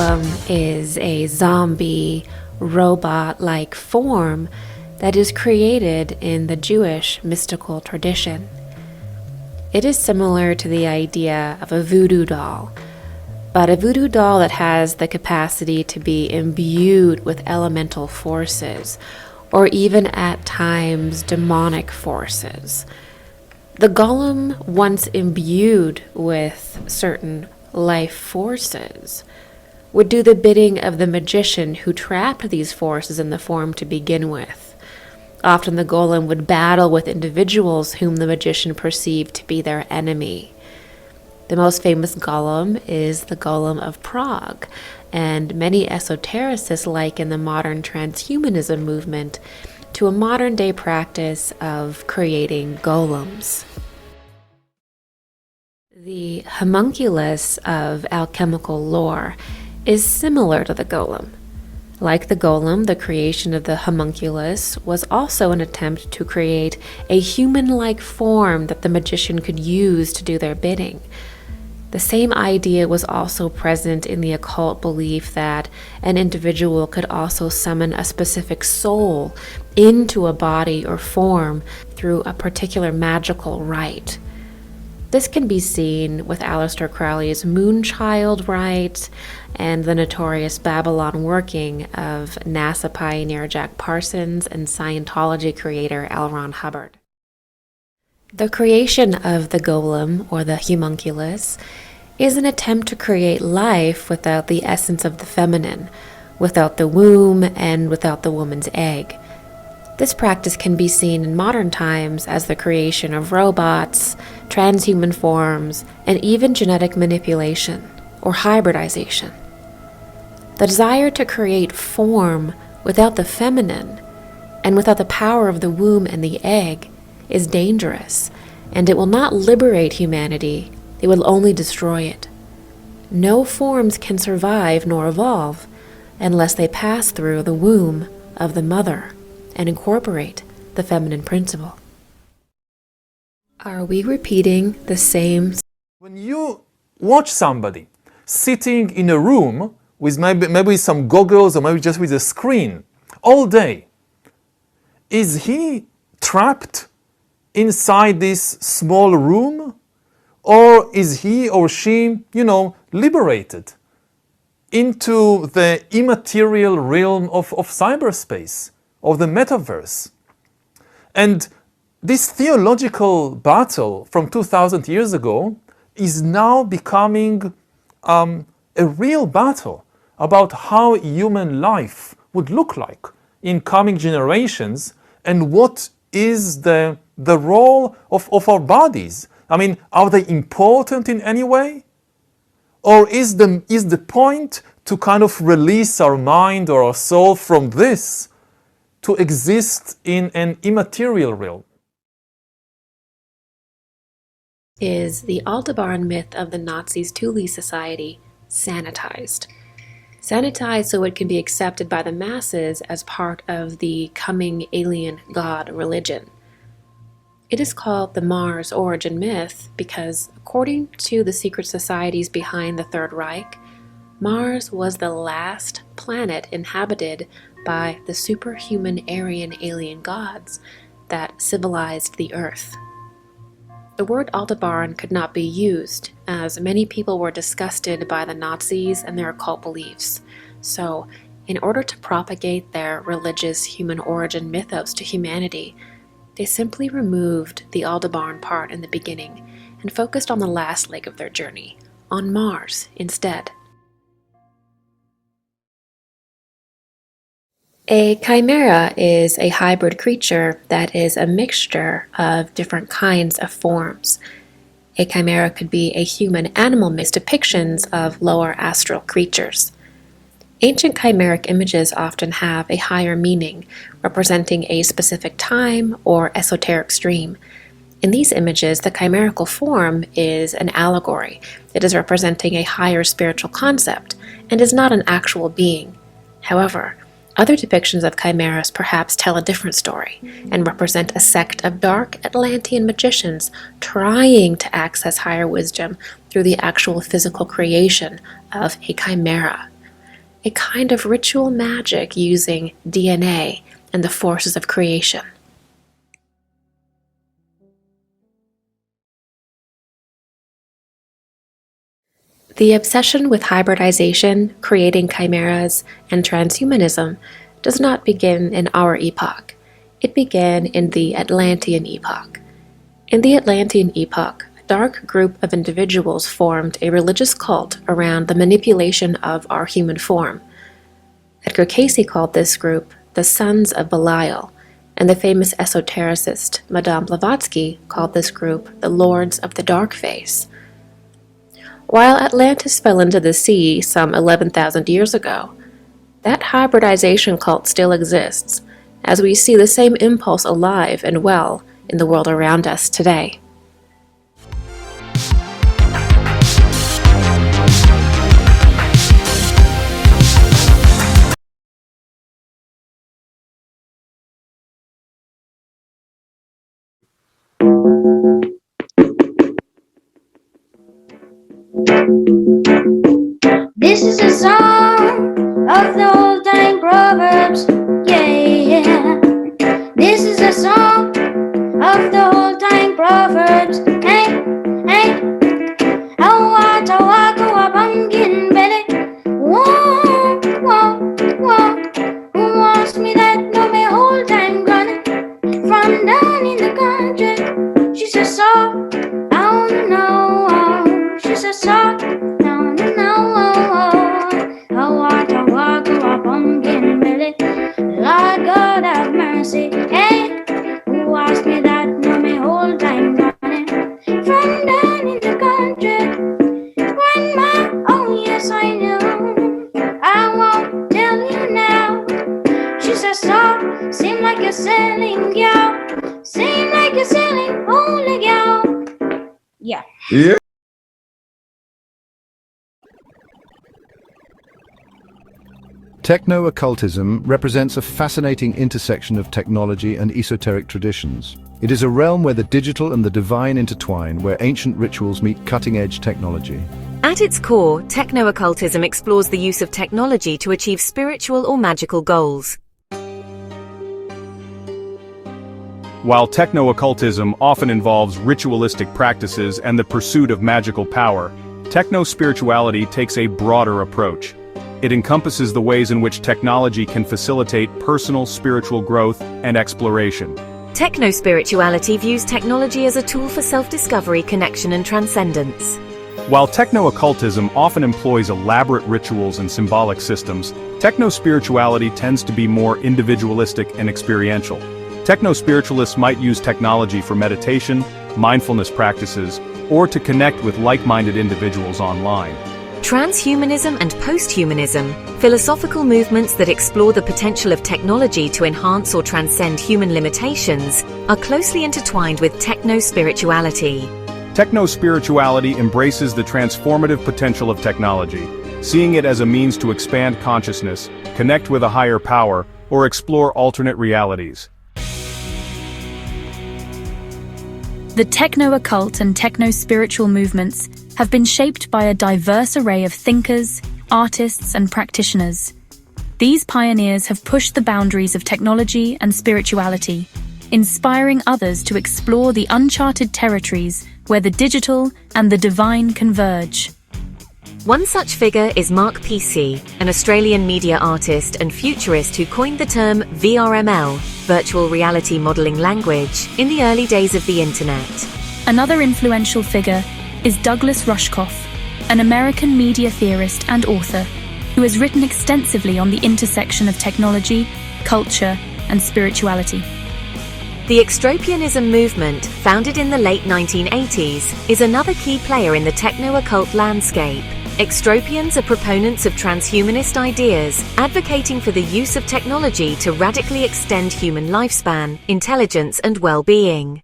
golem is a zombie, robot-like form that is created in the Jewish mystical tradition. It is similar to the idea of a voodoo doll, but a voodoo doll that has the capacity to be imbued with elemental forces, or even at times demonic forces. The golem, once imbued with certain life forces, would do the bidding of the magician who trapped these forces in the form to begin with. Often the golem would battle with individuals whom the magician perceived to be their enemy. The most famous golem is the Golem of Prague, and many esotericists liken the modern transhumanism movement to a modern-day practice of creating golems. The homunculus of alchemical lore is similar to the golem. Like the golem, the creation of the homunculus was also an attempt to create a human-like form that the magician could use to do their bidding. The same idea was also present in the occult belief that an individual could also summon a specific soul into a body or form through a particular magical rite. This can be seen with Aleister Crowley's Moonchild rite and the notorious Babylon working of NASA pioneer Jack Parsons and Scientology creator L. Ron Hubbard. The creation of the golem, or the homunculus, is an attempt to create life without the essence of the feminine, without the womb, and without the woman's egg. This practice can be seen in modern times as the creation of robots, transhuman forms, and even genetic manipulation, or hybridization. The desire to create form without the feminine, and without the power of the womb and the egg, is dangerous, and it will not liberate humanity, it will only destroy it. No forms can survive nor evolve unless they pass through the womb of the mother and incorporate the feminine principle. Are we repeating the same? When you watch somebody sitting in a room with maybe some goggles or maybe just with a screen all day, is he trapped inside this small room, or is he or she, liberated into the immaterial realm of cyberspace, of the metaverse? And this theological battle from 2,000 years ago is now becoming a real battle about how human life would look like in coming generations, and what is the role of our bodies. I mean, are they important in any way? Or is the point to kind of release our mind or our soul from this to exist in an immaterial realm? Is the Aldebaran myth of the Nazis' Thule Society sanitized? Sanitized so it can be accepted by the masses as part of the coming alien god religion. It is called the Mars origin myth because, according to the secret societies behind the Third Reich, Mars was the last planet inhabited by the superhuman Aryan alien gods that civilized the Earth. The word Aldebaran could not be used, as many people were disgusted by the Nazis and their occult beliefs. So, in order to propagate their religious human origin mythos to humanity, they simply removed the Aldebaran part in the beginning and focused on the last leg of their journey, on Mars instead. A chimera is a hybrid creature that is a mixture of different kinds of forms. A chimera could be a human-animal mix, depictions of lower astral creatures. Ancient chimeric images often have a higher meaning, representing a specific time or esoteric stream. In these images, the chimerical form is an allegory. It is representing a higher spiritual concept and is not an actual being. However, other depictions of chimeras perhaps tell a different story and represent a sect of dark Atlantean magicians trying to access higher wisdom through the actual physical creation of a chimera. a kind of ritual magic using DNA and the forces of creation. The obsession with hybridization, creating chimeras, and transhumanism does not begin in our epoch. It began in the Atlantean epoch. In the Atlantean epoch, a dark group of individuals formed a religious cult around the manipulation of our human form. Edgar Cayce called this group the Sons of Belial, and the famous esotericist Madame Blavatsky called this group the Lords of the Dark Face. While Atlantis fell into the sea some 11,000 years ago, that hybridization cult still exists, as we see the same impulse alive and well in the world around us today. This is a song of the old time proverbs, yeah. This is a song of the old time proverbs, hey, hey. Awata waka wa pumpkin belly, whoa, whoa, whoa. Who wants me that know me whole time gonna from down in the country? She says so, oh no, she says so. Lord God have mercy, hey. Who asked me that? No, me whole time running from down in the country. Grandma, oh yes I know. I won't tell you now. She says so, seem like you're selling, gal. Seem like you're selling, holy gal. Yeah. Yeah. Techno-occultism represents a fascinating intersection of technology and esoteric traditions. It is a realm where the digital and the divine intertwine, where ancient rituals meet cutting-edge technology. At its core, techno-occultism explores the use of technology to achieve spiritual or magical goals. While techno-occultism often involves ritualistic practices and the pursuit of magical power, techno-spirituality takes a broader approach. It encompasses the ways in which technology can facilitate personal spiritual growth and exploration. Techno-spirituality views technology as a tool for self-discovery, connection, and transcendence. While techno-occultism often employs elaborate rituals and symbolic systems, techno-spirituality tends to be more individualistic and experiential. Techno-spiritualists might use technology for meditation, mindfulness practices, or to connect with like-minded individuals online. Transhumanism and posthumanism, philosophical movements that explore the potential of technology to enhance or transcend human limitations, are closely intertwined with techno-spirituality. Techno-spirituality embraces the transformative potential of technology, seeing it as a means to expand consciousness, connect with a higher power, or explore alternate realities. The techno-occult and techno-spiritual movements have been shaped by a diverse array of thinkers, artists, and practitioners. These pioneers have pushed the boundaries of technology and spirituality, inspiring others to explore the uncharted territories where the digital and the divine converge. One such figure is Mark PC, an Australian media artist and futurist who coined the term VRML, virtual reality modeling language, in the early days of the internet. Another influential figure is Douglas Rushkoff, an American media theorist and author who has written extensively on the intersection of technology, culture, and spirituality. The extropianism movement, founded in the late 1980s, is another key player in the techno-occult landscape. Extropians are proponents of transhumanist ideas, advocating for the use of technology to radically extend human lifespan, intelligence, and well-being.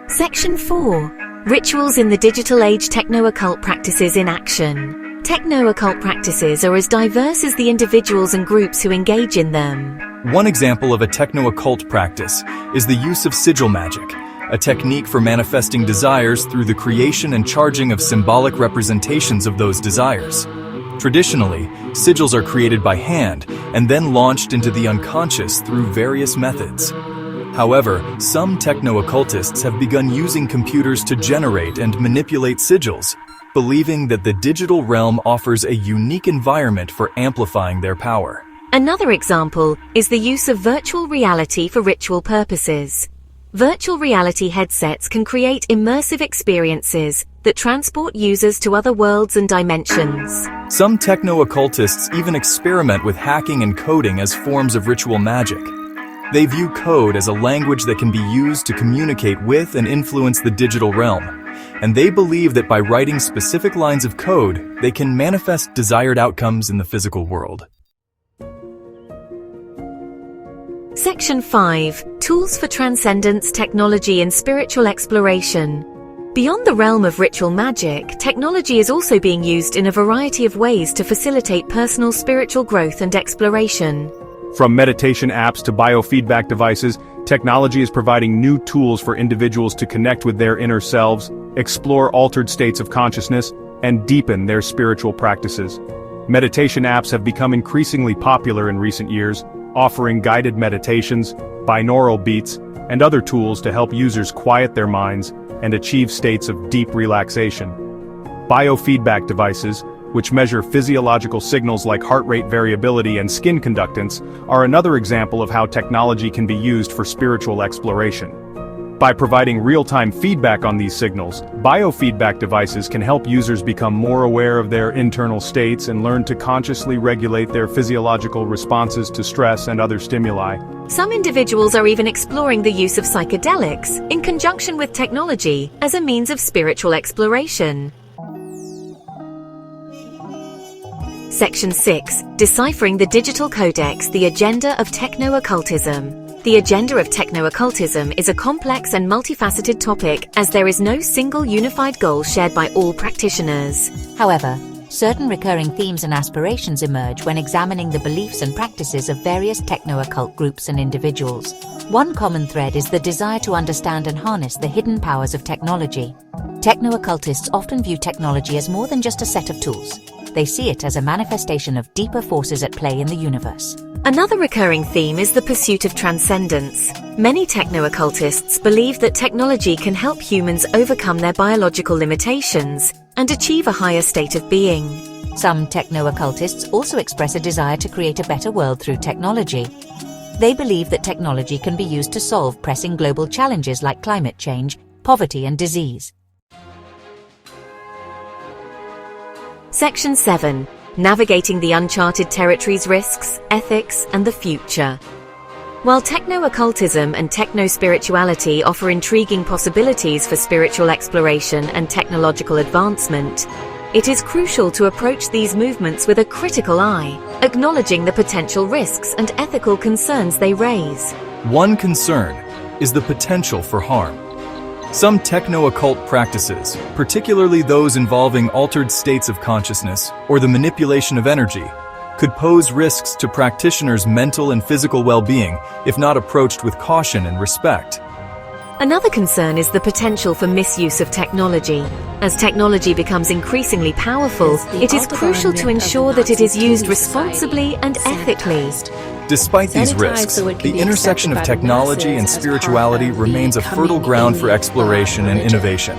Section 4. Rituals in the Digital Age. Techno-occult practices in action. Techno-occult practices are as diverse as the individuals and groups who engage in them. One example of a techno-occult practice is the use of sigil magic, a technique for manifesting desires through the creation and charging of symbolic representations of those desires. Traditionally, sigils are created by hand and then launched into the unconscious through various methods. However, some techno-occultists have begun using computers to generate and manipulate sigils, believing that the digital realm offers a unique environment for amplifying their power. Another example is the use of virtual reality for ritual purposes. Virtual reality headsets can create immersive experiences that transport users to other worlds and dimensions. Some techno-occultists even experiment with hacking and coding as forms of ritual magic. They view code as a language that can be used to communicate with and influence the digital realm, and they believe that by writing specific lines of code, they can manifest desired outcomes in the physical world. Section 5. Tools for Transcendence, Technology and Spiritual Exploration. Beyond the realm of ritual magic, technology is also being used in a variety of ways to facilitate personal spiritual growth and exploration. From meditation apps to biofeedback devices, technology is providing new tools for individuals to connect with their inner selves, explore altered states of consciousness, and deepen their spiritual practices. Meditation apps have become increasingly popular in recent years, offering guided meditations, binaural beats, and other tools to help users quiet their minds and achieve states of deep relaxation. Biofeedback devices, which measure physiological signals like heart rate variability and skin conductance, are another example of how technology can be used for spiritual exploration. By providing real-time feedback on these signals, biofeedback devices can help users become more aware of their internal states and learn to consciously regulate their physiological responses to stress and other stimuli. Some individuals are even exploring the use of psychedelics in conjunction with technology as a means of spiritual exploration. Section 6. Deciphering the Digital Codex, the Agenda of Techno-Occultism. The agenda of techno-occultism is a complex and multifaceted topic, as there is no single unified goal shared by all practitioners. However, certain recurring themes and aspirations emerge when examining the beliefs and practices of various techno-occult groups and individuals. One common thread is the desire to understand and harness the hidden powers of technology. Techno-occultists often view technology as more than just a set of tools. They see it as a manifestation of deeper forces at play in the universe. Another recurring theme is the pursuit of transcendence. Many techno-occultists believe that technology can help humans overcome their biological limitations and achieve a higher state of being. Some techno-occultists also express a desire to create a better world through technology. They believe that technology can be used to solve pressing global challenges like climate change, poverty, and disease. Section 7. Navigating the uncharted territories, risks, ethics, and the future. While techno-occultism and techno-spirituality offer intriguing possibilities for spiritual exploration and technological advancement, it is crucial to approach these movements with a critical eye, acknowledging the potential risks and ethical concerns they raise. One concern is the potential for harm. Some techno-occult practices, particularly those involving altered states of consciousness or the manipulation of energy, could pose risks to practitioners' mental and physical well-being if not approached with caution and respect. Another concern is the potential for misuse of technology. As technology becomes increasingly powerful, it is crucial to ensure that it is used responsibly and ethically. Despite these risks, the intersection of technology and spirituality remains a fertile ground for exploration and innovation.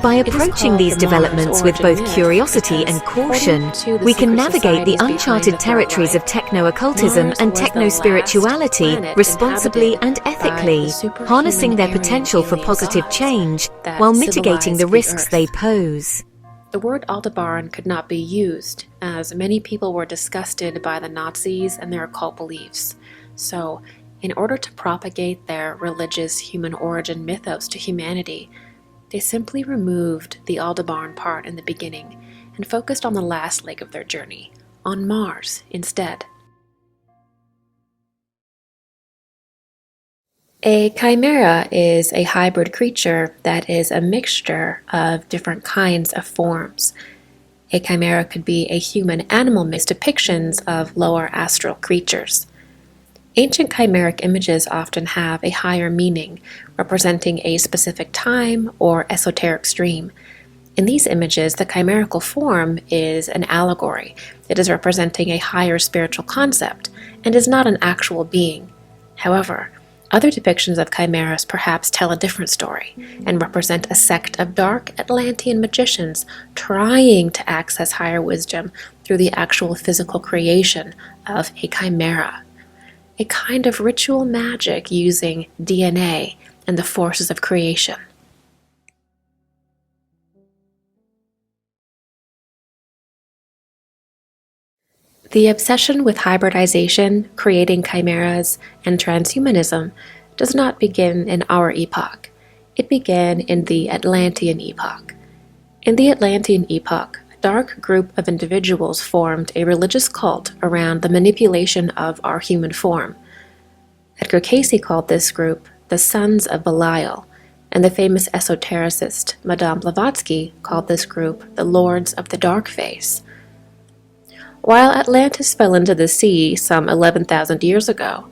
By approaching these developments with both curiosity and caution, we can navigate the uncharted territories of techno-occultism and techno-spirituality responsibly and ethically, harnessing their potential for positive change while mitigating the risks they pose. The word Aldebaran could not be used, as many people were disgusted by the Nazis and their occult beliefs. So, in order to propagate their religious human origin mythos to humanity, they simply removed the Aldebaran part in the beginning and focused on the last leg of their journey, on Mars instead. A chimera is a hybrid creature that is a mixture of different kinds of forms. A chimera could be a human-animal mix, depictions of lower astral creatures. Ancient chimeric images often have a higher meaning, representing a specific time or esoteric stream. In these images, the chimerical form is an allegory. It is representing a higher spiritual concept and is not an actual being. However, other depictions of chimeras perhaps tell a different story and represent a sect of dark Atlantean magicians trying to access higher wisdom through the actual physical creation of a chimera, a kind of ritual magic using DNA and the forces of creation. The obsession with hybridization, creating chimeras, and transhumanism does not begin in our epoch. It began in the Atlantean epoch. In the Atlantean epoch, a dark group of individuals formed a religious cult around the manipulation of our human form. Edgar Cayce called this group the Sons of Belial, and the famous esotericist Madame Blavatsky called this group the Lords of the Dark Face. While Atlantis fell into the sea some 11,000 years ago,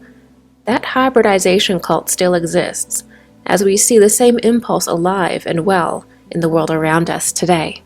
that hybridization cult still exists, as we see the same impulse alive and well in the world around us today.